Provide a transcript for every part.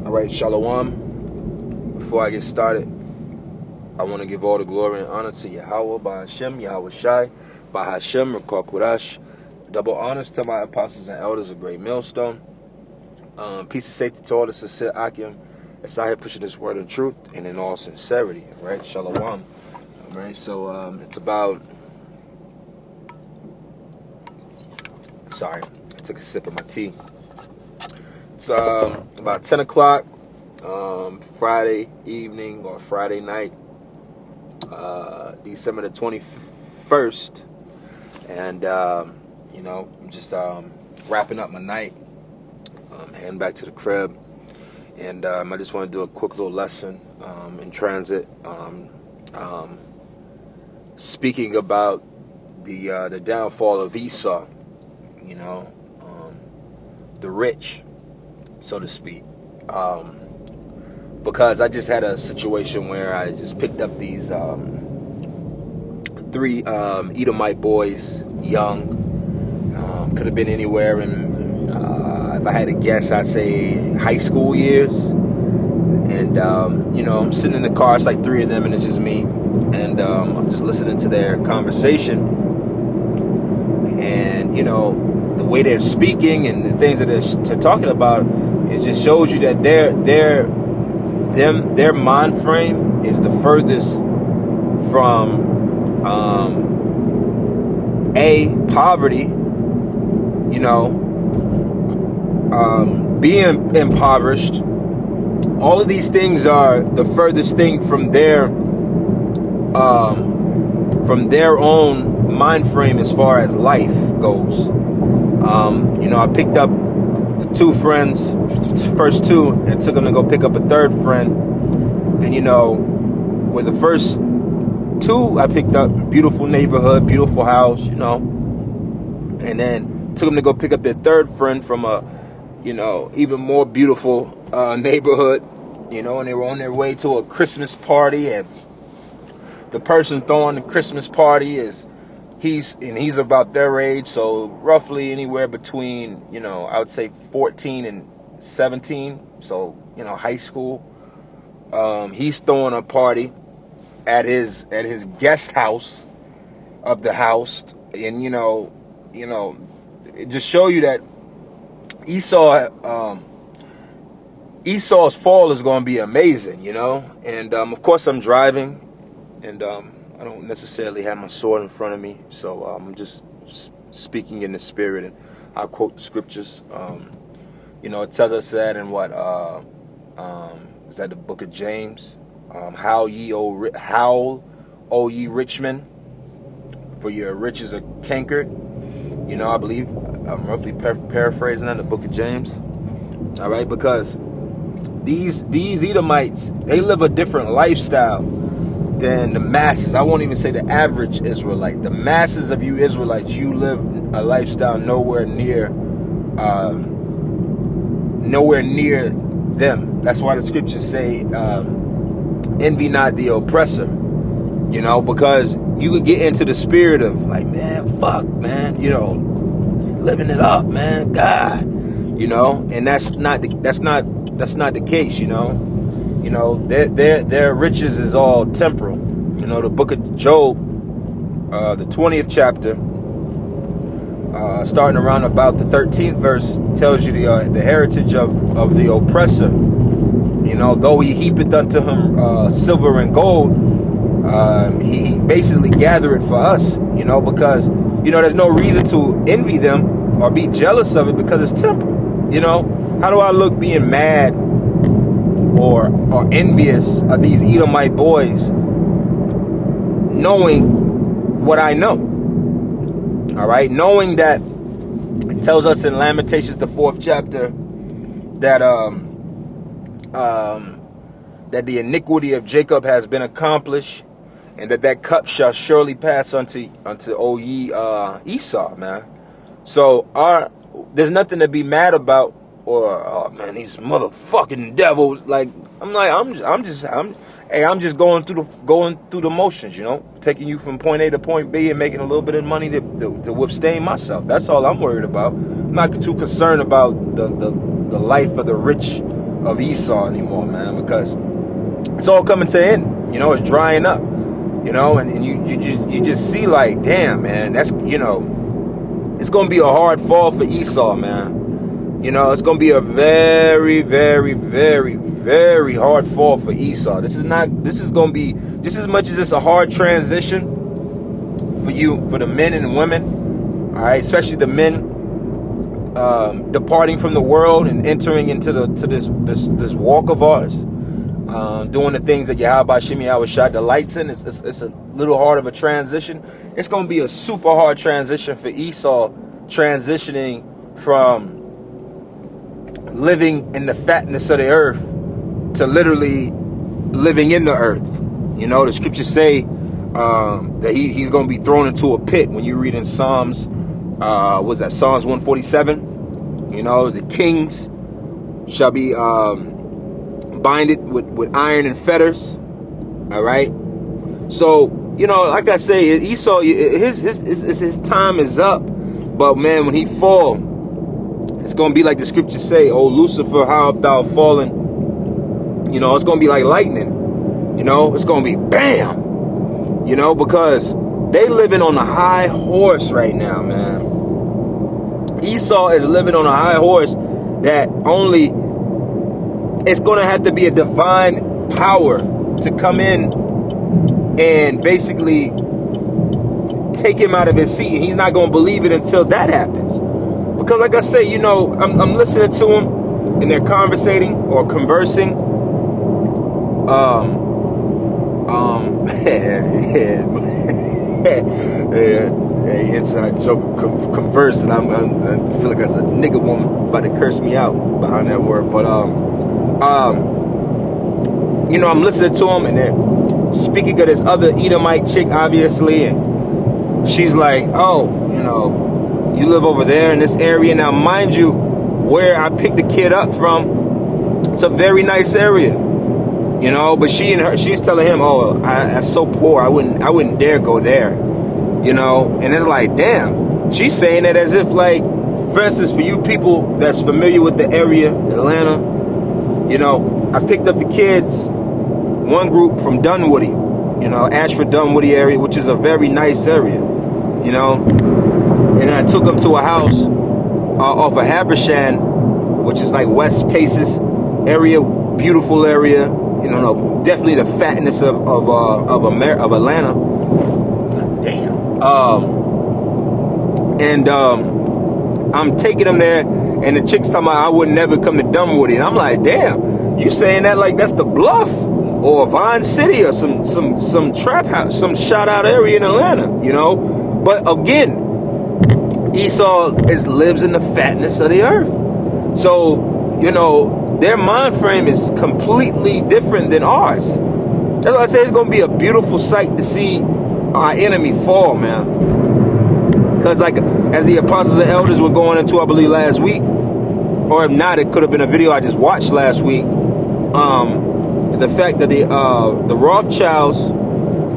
All right, Shalom. Before I get started, I want to give all the glory and honor to Yahweh, by Hashem, Yahweh Shai, by Hashem, Rakal Qudash. Double honors to my apostles and elders of Great Millstone. Peace and safety to all the sincere Akim. As I here pushing this word of truth and in all sincerity. All right, Shalom. All right, so it's about. Sorry, I took a sip of my tea. It's about 10 o'clock, Friday evening or Friday night, December the 21st. And, I'm just wrapping up my night, heading back to the crib. And I just want to do a quick little lesson in transit, speaking about the downfall of Esau, the rich, so to speak, because I just had a situation where I just picked up these three Edomite boys, young, could have been anywhere in, if I had to guess, I'd say high school years. And I'm sitting in the car, it's like three of them and it's just me, and I'm just listening to their conversation, and the way they're speaking and the things that they're talking about, it just shows you that their mind frame is the furthest from poverty, being impoverished. All of these things are the furthest thing from their own mind frame as far as life goes. I picked up the first two, and took them to go pick up a third friend. And with the first two I picked up, beautiful neighborhood, beautiful house, and then took them to go pick up their third friend from a even more beautiful neighborhood, and they were on their way to a Christmas party, and the person throwing the Christmas party he's about their age, so roughly anywhere between, I would say 14 and 17, so, high school. He's throwing a party at his guest house of the house, and, it just show you that Esau's fall is going to be amazing, and, of course I'm driving, and, I don't necessarily have my sword in front of me, so I'm just speaking in the spirit, and I'll quote the scriptures. It tells us that in what is that the book of James? Howl, O ye rich men, for your riches are cankered. I believe I'm roughly paraphrasing that, the book of James. All right, because these Edomites, they live a different lifestyle than the masses. I won't even say the average Israelite. The masses of you Israelites, you live a lifestyle nowhere near them. That's why the scriptures say, envy not the oppressor. Because you could get into the spirit of like, man, fuck, man, living it up, man, God, and that's not the case, their riches is all temporal. The book of Job, the 20th chapter, starting around about the 13th verse, tells you the heritage of the oppressor. Though he heapeth unto him silver and gold, he basically gathered it for us, because there's no reason to envy them or be jealous of it, because it's temporal. How do I look being mad or envious of these Edomite boys, knowing what I know? All right, knowing that it tells us in Lamentations, the 4th chapter, that that the iniquity of Jacob has been accomplished, and that cup shall surely pass unto O ye Esau, man. So there's nothing to be mad about, or oh man, these motherfucking devils. Like I'm just going through the motions, taking you from point A to point B and making a little bit of money to withstand myself. That's all I'm worried about. I'm not too concerned about the life of the rich of Esau anymore, man, because it's all coming to an end. You know, it's drying up. You know, and you just see like, damn, man, that's, you know, it's gonna be a hard fall for Esau, man. You know, it's gonna be a very, very, very, very hard fall for Esau. This is gonna be just as much as it's a hard transition for you, for the men and women, all right, especially the men departing from the world and entering into this walk of ours. Doing the things that Yahweh Shimi Yahushua delights in. It's a little hard of a transition. It's going to be a super hard transition for Esau, transitioning from living in the fatness of the earth to literally living in the earth. You know, the scriptures say that he's going to be thrown into a pit. When you read in Psalms, was that Psalms 147? You know, the kings shall be binded with iron and fetters. All right. So, you know, like I say, Esau, his time is up. But man, when he fall, it's gonna be like the scriptures say, "Oh Lucifer, how art thou fallen?" You know, it's gonna be like lightning. You know, it's gonna be bam. You know, because they living on a high horse right now, man. Esau is living on a high horse that only, it's going to have to be a divine power to come in and basically take him out of his seat. And he's not going to believe it until that happens. Because like I say, you know, I'm listening to him and they're conversating or conversing. Inside joke, conversing. I feel like that's a nigga woman about to curse me out behind that word. But you know, I'm listening to him and they're speaking of this other Edomite chick, obviously, and she's like, oh, you know, you live over there in this area. Now, mind you, where I picked the kid up from, it's a very nice area, you know, but she's telling him, oh, I'm so poor, I wouldn't dare go there, you know. And it's like, damn, she's saying that as if, like, for instance, for you people that's familiar with the area, Atlanta, you know, I picked up the kids, one group from Dunwoody, you know, Ashford, Dunwoody area, which is a very nice area, you know, and I took them to a house off of Habersham, which is like West Paces area, beautiful area, you know, definitely the fatness of Atlanta. God damn. And I'm taking them there, and the chick's talking about I would never come to Dunwoody, and I'm like, damn, you saying that like that's the Bluff or Vine City or some trap house, some shout out area in Atlanta, you know. But again, Esau lives in the fatness of the earth, so you know their mind frame is completely different than ours. That's why I say it's gonna be a beautiful sight to see our enemy fall, man. Because like as the apostles and elders were going into, I believe last week, or if not, it could have been a video I just watched last week. The fact that the Rothschilds,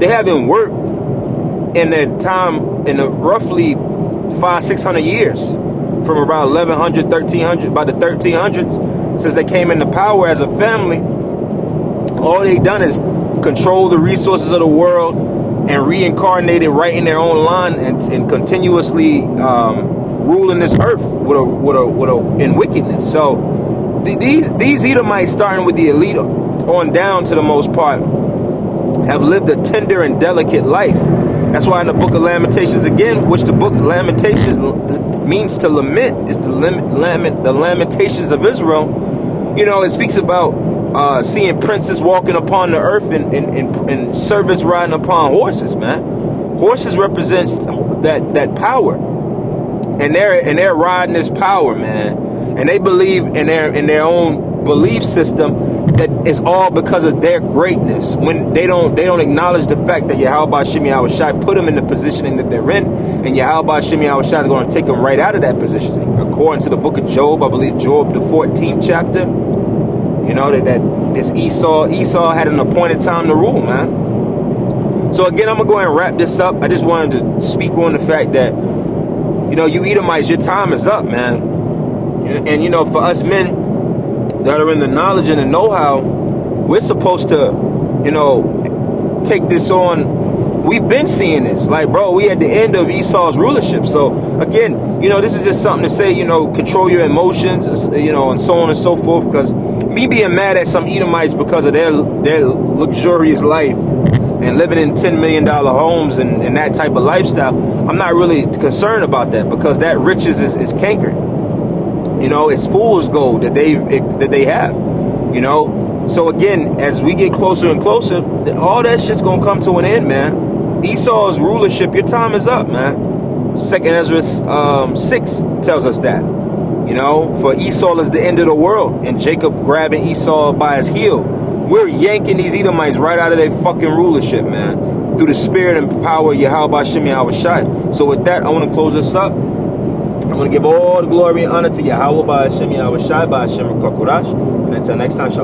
they haven't worked in their time in roughly 500-600 years, from about 1100, 1300, by the 1300s, since they came into power as a family. All they've done is control the resources of the world and reincarnated right in their own line and continuously ruling this earth in wickedness. So these Edomites, starting with the elite on down to the most part, have lived a tender and delicate life. That's why in the book of Lamentations, again, which the book of Lamentations means to lament, is the Lamentations of Israel. You know, it speaks about seeing princes walking upon the earth and servants riding upon horses, man. Horses represents that power, and they're riding this power, man. And they believe in their own belief system that it's all because of their greatness. When they don't acknowledge the fact that Yahweh Shimi Yahushua put them in the positioning that they're in, and Yahweh Shimi Yahushua is going to take them right out of that positioning. According to the book of Job, I believe Job the 14th chapter, you know, that this Esau had an appointed time to rule, man. So again, I'm gonna go ahead and wrap this up. I just wanted to speak on the fact that, you know, you Edomites, your time is up, man. And you know, for us men, that are in the knowledge and the know-how, we're supposed to, take this on. We've been seeing this. Like, bro, we at the end of Esau's rulership. So, again, this is just something to say, control your emotions, and so on and so forth. Because me being mad at some Edomites because of their luxurious life and living in $10 million homes and that type of lifestyle, I'm not really concerned about that, because that riches is cankered. It's fool's gold that they have. So again, as we get closer and closer, all that shit's gonna come to an end, man. Esau's rulership, your time is up, man. 2nd Ezra 6 tells us that. For Esau is the end of the world, and Jacob grabbing Esau by his heel. We're yanking these Edomites right out of their fucking rulership, man, through the spirit and power of Yahweh Hashem Yahweh Shai. So with that, I want to close this up. I'm going to give all the glory and honor to Yahweh Hashem Yahweh Shai, Hashem Kakurash. And until next time, shalom.